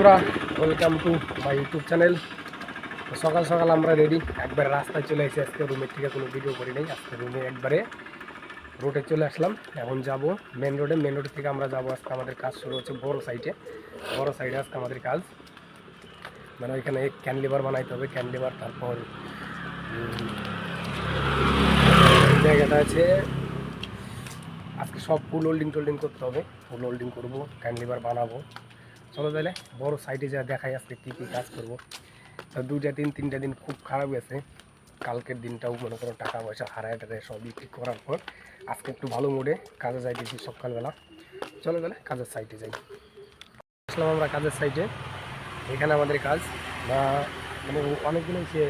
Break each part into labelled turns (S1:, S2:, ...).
S1: বন্ধুরা, welcome to my YouTube channel. সকাল সকাল আমরা রেডি, একবারে রাস্তায় চলে এসে আজকে রুমের থেকে কোনো ভিডিও করি নাই। আজকে রুমে একবারে রোডে চলে আসলাম। এখন যাব মেন রোডে। মেন রোড থেকে আমরা যাব, আজকে আমাদের কাজ শুরু হচ্ছে বড় সাইডে। বড় সাইডে আজকে আমাদের কাজ, মানে ওইখানে ক্যানলিভার বানাইতে হবে। ক্যানলিভার, তারপর জায়গাটা আছে আজকে সব ফুল হোল্ডিং টোল্ডিং করতে হবে। ফুল হোল্ডিং করবো, ক্যানলিভার বানাবো। চলো তাহলে বড় সাইডে যা দেখাই আজকে কী কী কাজ করবো। তো তিনটা দিন খুব খারাপ গেছে। কালকের দিনটাও মনে করো টাকা পয়সা হারায় টাকায় সব বিক্রি করার পর আজকে একটু ভালো মুডে কাজে যাইতেছি সকালবেলা। চলো তাহলে কাজের সাইডে যাই। আসলাম আমরা কাজের সাইডে। এখানে আমাদের কাজ বা মানে অনেকগুলো হচ্ছে,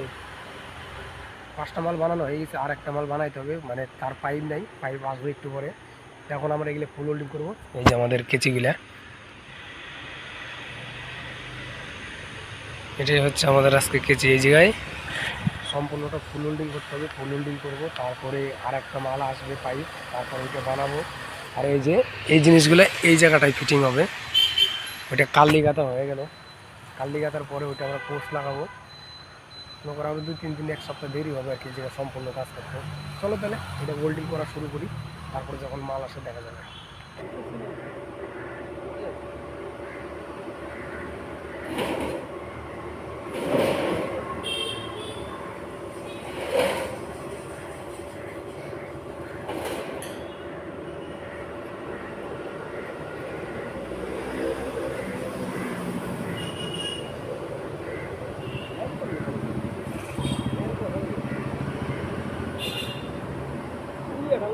S1: 5টা মাল বানানো হয়ে গেছে, আর একটা মাল বানাইতে হবে। মানে তার পাইপ নাই, পাইপ আসবে একটু পরে। এখন আমরা এগুলো ফুল হোল্ডিং করবো। এই যে আমাদের কেচিগুলা, এটাই হচ্ছে আমাদের আজকে কেচি। এই জায়গায় সম্পূর্ণটা ফুল হোল্ডিং করতে হবে। ফুল হোল্ডিং করবো, তারপরে আর একটা মাল আসবে পাইপ, তারপরে ওইটা বানাবো। আর এই যে এই জিনিসগুলো এই জায়গাটায় ফিটিং হবে। ওইটা কাল্লি গাঁথা হয়ে গেল। কাল্লি গাঁথার পরে ওইটা আমরা পোস্ট লাগাবো। মনে করো আরও 2-3 দিন, 1 সপ্তাহ দেরি হবে আর কি যেটা সম্পূর্ণ কাজ করতে। চলো তাহলে এটা হোল্ডিং করা শুরু করি, তারপরে যখন মাল আসে দেখা যাবে।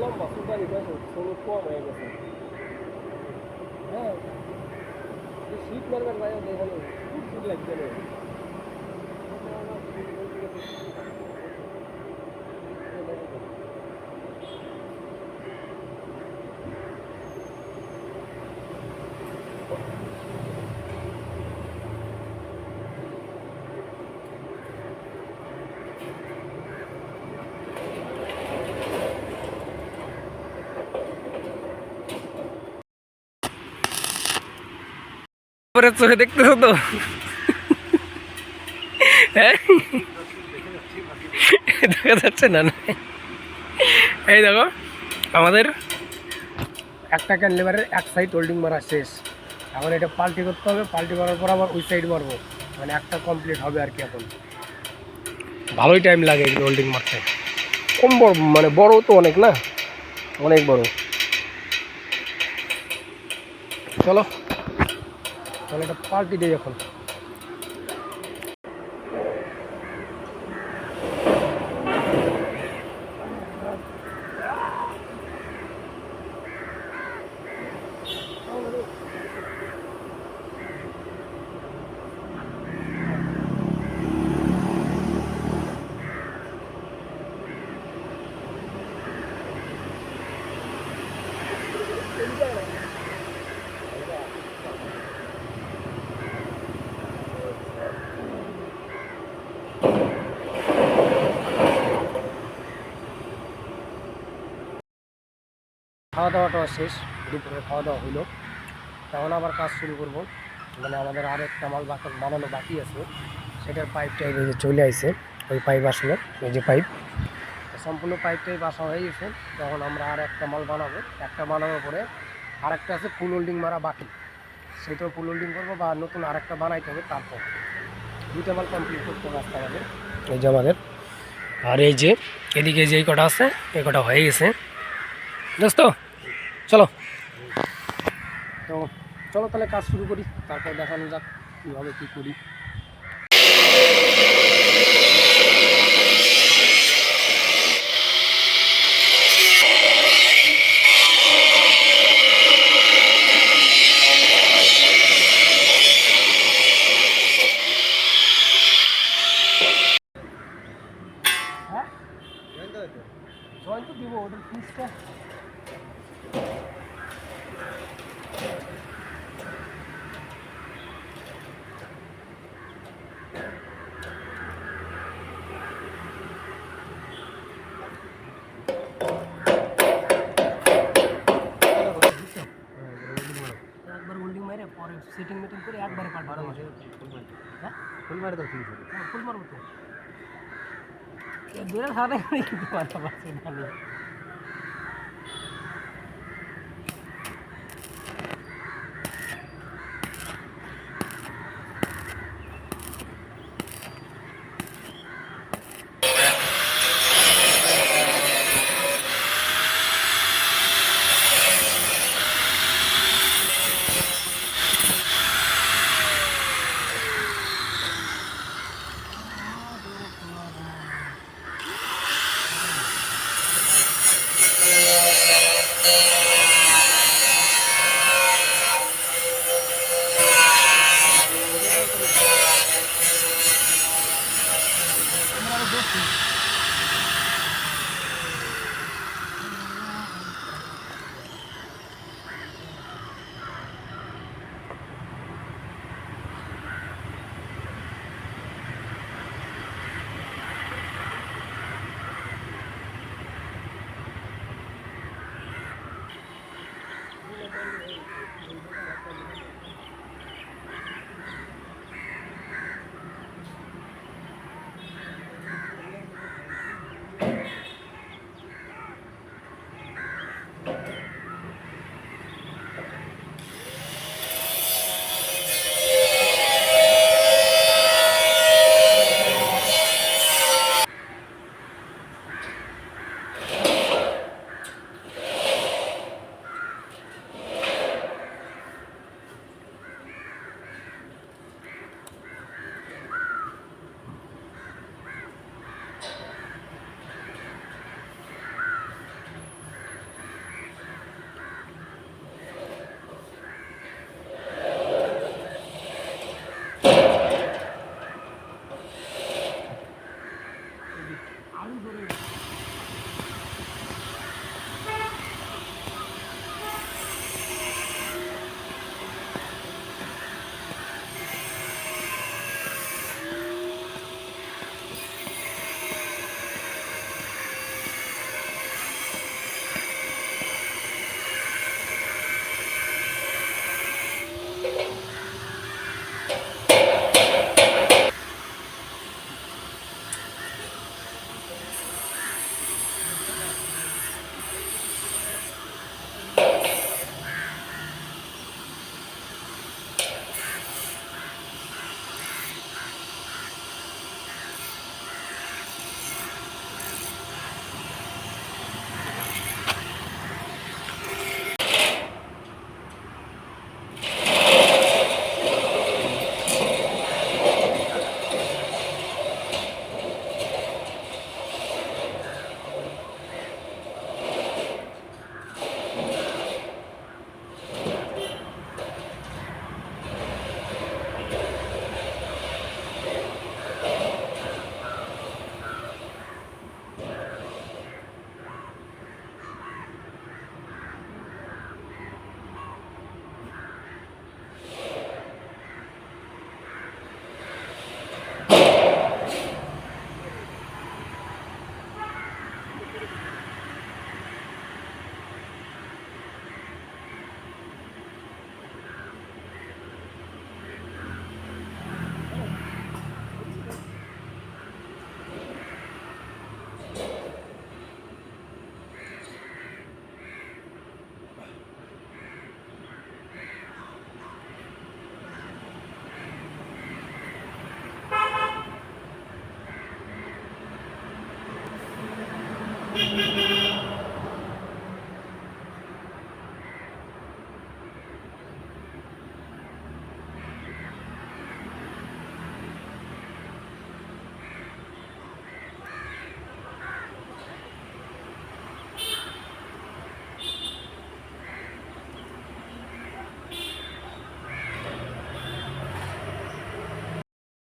S1: লম্বা সুপারি দেখো, ষোলো কম হয়ে গেছে। হ্যাঁ, শীত মারবার বাইরে দেখানো খুব শীত লাগছে না। চোখে দেখতেছো তো, হ্যাঁ দেখা যাচ্ছে না? এই দেখো আমাদের একটা ক্যানলিভারের এক সাইড হোল্ডিং মারা শেষ। এখন এটা পাল্টি করতে হবে। পাল্টি করার পর আবার ওই সাইড মারবো, মানে একটা কমপ্লিট হবে আর কি। এখন ভালোই টাইম লাগে এগুলো হোল্ডিং মারতে। কম বড়, মানে বড় তো অনেক না, অনেক বড়। চলো তাহলে এটা পাল্টি দিই এখন। খাওয়া দাওয়াটা শেষ, দুপুরে খাওয়া দাওয়া হইলো। তখন আবার কাজ শুরু করব। মানে আমাদের আর একটা মাল বানানো বাকি আছে, সেটার পাইপটা এই যে চলে আসছে। ওই পাইপ আসলে এই যে পাইপ, সম্পূর্ণ পাইপটাই বাসা হয়ে গেছে। তখন আমরা আর একটা মাল বানাবো। একটা বানানোর পরে আর একটা আছে ফুল হোল্ডিং মারা বাকি, সেটাও ফুল হোল্ডিং করবো বা নতুন আর একটা বানাইতে হবে। তারপর 2টা মাল কমপ্লিট করতে হবে আজকে আমাদের। এই যে আমাদের, আর এই যে এদিকে যে কটা আছে এই কটা হয়ে গেছে দোস্ত। চলো তো চলো তাহলে কাজ শুরু করি, তারপর দেখানো যাক কীভাবে কী করি। হ্যাঁ জয়েন্ট তো দিব, ওটার পিসটা
S2: ফুল মারে তো ঠিক আছে।
S1: ফুল মারবো তো দূরে খাওয়া কিন্তু পারছি না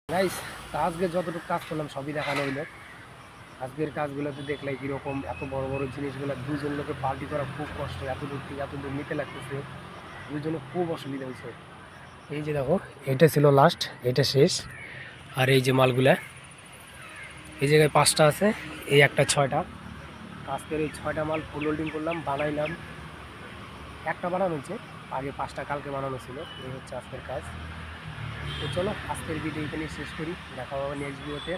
S1: গাইস। আজকে যতটুকু কাজ করলাম সবই দেখানো হইলো। আজকের কাজগুলোতে দেখলে কীরকম এত বড় বড় জিনিসগুলো দুজন লোকে পাল্টি করা খুব কষ্ট, এত দূর থেকে এত দূর নিতে লাগতেছে, দুজনে খুব অসুবিধা হয়েছে। এই যে দেখো, এটা ছিল লাস্ট, এটা শেষ। আর এই যে মালগুলা এই জায়গায় 5টা আছে, এই একটা 6টা। আজকের এই 6টা মাল ফুল লোডিং করলাম, বানাইলাম। একটা বানানো হয়েছে, আগে 5টা কালকে বানানো ছিল। এই হচ্ছে আজকের কাজ। তো চলো আজকের ভিডিও এখানে শেষ করি, দেখা হবে নেক্সট ভিডিওতে।